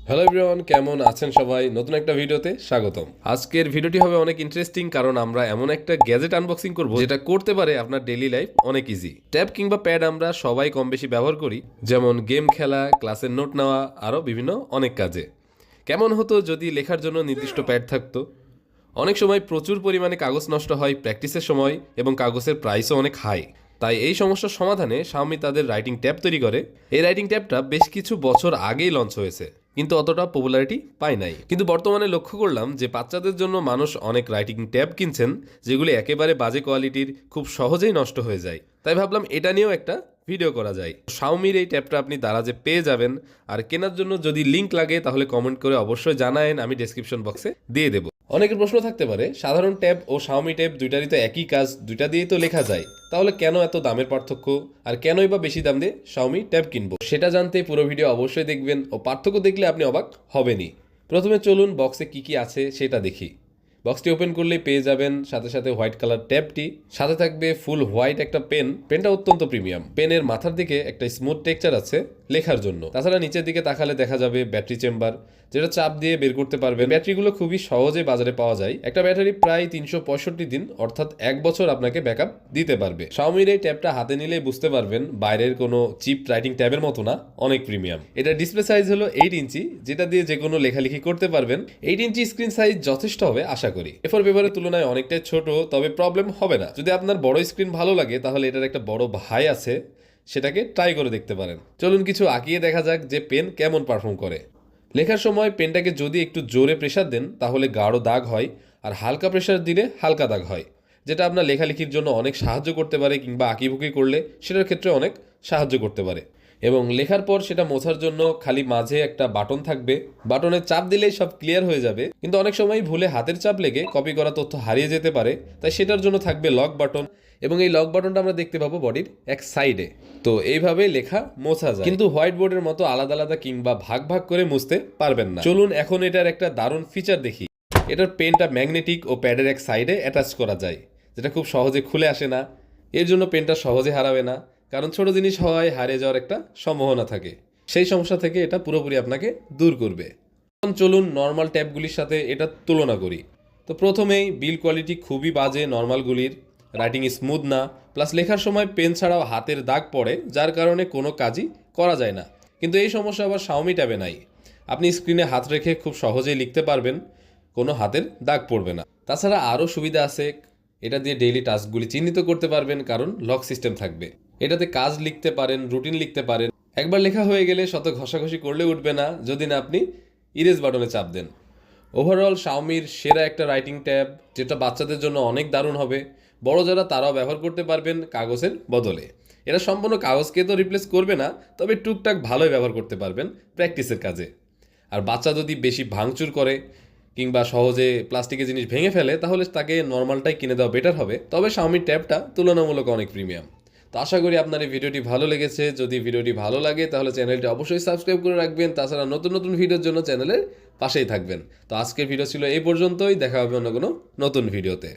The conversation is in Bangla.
হ্যালো এভরিওয়ান, কেমন আছেন সবাই? নতুন একটা ভিডিওতে স্বাগতম। আজকের ভিডিওটি হবে অনেক ইন্টারেস্টিং, কারণ আমরা এমন একটা গ্যাজেট আনবক্সিং করব যেটা করতে পারে আপনার ডেইলি লাইফ অনেক ইজি। ট্যাব কিংবা প্যাড আমরা সবাই কম বেশি ব্যবহার করি, যেমন গেম খেলা, ক্লাসের নোট নেওয়া, আরও বিভিন্ন অনেক কাজে। কেমন হতো যদি লেখার জন্য নির্দিষ্ট প্যাড থাকতো? অনেক সময় প্রচুর পরিমাণে কাগজ নষ্ট হয় প্র্যাকটিসের সময়, এবং কাগজের প্রাইসও অনেক হাই। তাই এই সমস্যার সমাধানে Xiaomi তাদের রাইটিং ট্যাব তৈরি করে। এই রাইটিং ট্যাবটা বেশ কিছু বছর আগেই লঞ্চ হয়েছে, কিন্তু অতটা পপুলারিটি পায় নাই। কিন্তু বর্তমানে লক্ষ্য করলাম যে বাচ্চাদের জন্য মানুষ অনেক রাইটিং ট্যাব কিনছেন, যেগুলি একেবারে বাজে কোয়ালিটির, খুব সহজেই নষ্ট হয়ে যায়। তাই ভাবলাম এটা নিয়েও একটা ভিডিও করা যায়। Xiaomiর এই ট্যাবটা আপনি দারাজে পেয়ে যাবেন। আর কেনার জন্য যদি লিঙ্ক লাগে তাহলে কমেন্ট করে অবশ্যই জানায়েন, আমি ডেসক্রিপশন বক্সে দিয়ে দেবো। অনেকের প্রশ্ন থাকতে পারে, সাধারণ ট্যাব ও Xiaomi ট্যাব দুইটারই তো একই কাজ, দুইটা দিয়েই তো লেখা যায়, তাহলে কেন এত দামের পার্থক্য, আর কেনই বা বেশি দাম দিয়ে Xiaomi ট্যাব কিনবো? সেটা জানতে পুরো ভিডিও অবশ্যই দেখবেন, ও পার্থক্য দেখলে আপনি অবাক হবেনই। প্রথমে চলুন বক্সে কি কি আছে সেটা দেখি। বক্সটি ওপেন করলেই পেয়ে যাবেন সাথে সাথে হোয়াইট কালার ট্যাবটি, সাথে থাকবে ফুল হোয়াইট একটা পেন। পেনটা অত্যন্ত প্রিমিয়াম। পেনের মাথার দিকে একটা স্মুথ টেক্সচার আছে লেখার জন্য। তাছাড়া নিচের দিকে তাকালে দেখা যাবে ব্যাটারি চেম্বার, যেটা চাপ দিয়ে বের করতে পারবেন। ব্যাটারিগুলো খুবই সহজে বাজারে পাওয়া যায়। একটা ব্যাটারি প্রায় 365 দিন, অর্থাৎ 1 বছর আপনাকে ব্যাকআপ দিতে পারবে। Xiaomiর এই ট্যাবটা হাতে নিলেই বুঝতে পারবেন বাইরের কোনো চিপ রাইটিং ট্যাবের মতো না, অনেক প্রিমিয়াম। এটা ডিসপ্লে সাইজ হলো 8 ইঞ্চি, যেটা দিয়ে যে কোনো লেখালেখি করতে পারবেন। 8 ইঞ্চি স্ক্রিন সাইজ যথেষ্ট হবে আশা করি। এরপর পেপারের তুলনায় অনেকটাই ছোট, তবে প্রবলেম হবে না। যদি আপনার বড় স্ক্রিন ভালো লাগে তাহলে এটার একটা বড় ভাই আছে, সেটাকে ট্রাই করে দেখতে পারেন। চলুন কিছু আঁকিয়ে দেখা যাক যে পেন কেমন পারফর্ম করে। লেখার সময় পেনটাকে যদি একটু জোরে প্রেসার দেন তাহলে গাঢ় দাগ হয়, আর হালকা প্রেসার দিলে হালকা দাগ হয়, যেটা আপনার লেখালেখির জন্য অনেক সাহায্য করতে পারে, কিংবা আঁকিবুকি করলে সেটার ক্ষেত্রে অনেক সাহায্য করতে পারে। এবং লেখার পর সেটা মোছার জন্য খালি মাঝে একটা বাটন থাকবে, বাটনে চাপ দিলেই সব ক্লিয়ার হয়ে যাবে। কিন্তু অনেক সময় ভুলে হাতের চাপ লেগে কপি করা তথ্য হারিয়ে যেতে পারে, তাই সেটার জন্য থাকবে লক বাটন। এবং এই লক বাটনটা আমরা দেখতে পাবো বডির এক সাইডে। তো এইভাবে লেখা মোছা যায়, কিন্তু হোয়াইট বোর্ডের মতো আলাদা আলাদা কিংবা ভাগ ভাগ করে মুছতে পারবেন না। চলুন এখন এটার একটা দারুণ ফিচার দেখি। এটার পেনটা ম্যাগনেটিক ও প্যাডের এক সাইডে অ্যাটাচ করা যায়, যেটা খুব সহজে খুলে আসে না। এর জন্য পেনটা সহজে হারাবে না, কারণ ছোট জিনিস হয় হারিয়ে যাওয়ার একটা সম্ভাবনা থাকে। সেই সমস্যা থেকে এটা পুরোপুরি আপনাকে দূর করবে। এখন চলুন নর্মাল ট্যাবগুলির সাথে এটা তুলনা করি। তো প্রথমেই বিল কোয়ালিটি খুবই বাজে নর্মালগুলির, রাইটিং স্মুথ না, প্লাস লেখার সময় পেন ছাড়াও হাতের দাগ পড়ে, যার কারণে কোনো কাজই করা যায় না। কিন্তু এই সমস্যা আবার Xiaomi ট্যাবে নাই। আপনি স্ক্রিনে হাত রেখে খুব সহজেই লিখতে পারবেন, কোনো হাতের দাগ পড়বে না। তাছাড়া আরও সুবিধা আছে, এটা দিয়ে ডেইলি টাস্কগুলি চিহ্নিত করতে পারবেন, কারণ লক সিস্টেম থাকবে। এটাতে কাজ লিখতে পারেন, রুটিন লিখতে পারেন। একবার লেখা হয়ে গেলে শত ঘষাঘষি করলে উঠবে না, যদি না আপনি ইরেজ বাটনে চাপ দেন। ওভারঅল Xiaomiর সেরা একটা রাইটিং ট্যাব, যেটা বাচ্চাদের জন্য অনেক দারুণ হবে। বড় যারা তারাও ব্যবহার করতে পারবেন কাগজের বদলে। এটা সম্পূর্ণ কাগজকে তো রিপ্লেস করবে না, তবে টুকটাক ভালোই ব্যবহার করতে পারবেন প্র্যাকটিসের কাজে। আর বাচ্চা যদি বেশি ভাঙচুর করে কিংবা সহজে প্লাস্টিকের জিনিস ভেঙে ফেলে, তাহলে তাকে নর্মালটাই কিনে দেওয়া বেটার হবে। তবে Xiaomi ট্যাবটা তুলনামূলক অনেক প্রিমিয়াম। তো আশা করি আপনার এই ভিডিওটি ভালো লেগেছে। যদি ভিডিওটি ভালো লাগে তাহলে চ্যানেলটি অবশ্যই সাবস্ক্রাইব করে রাখবেন। তাছাড়া নতুন নতুন ভিডিওর জন্য চ্যানেলের পাশেই থাকবেন। তো আজকের ভিডিও ছিল এই পর্যন্তই, দেখা হবে অন্য কোনো নতুন ভিডিওতে।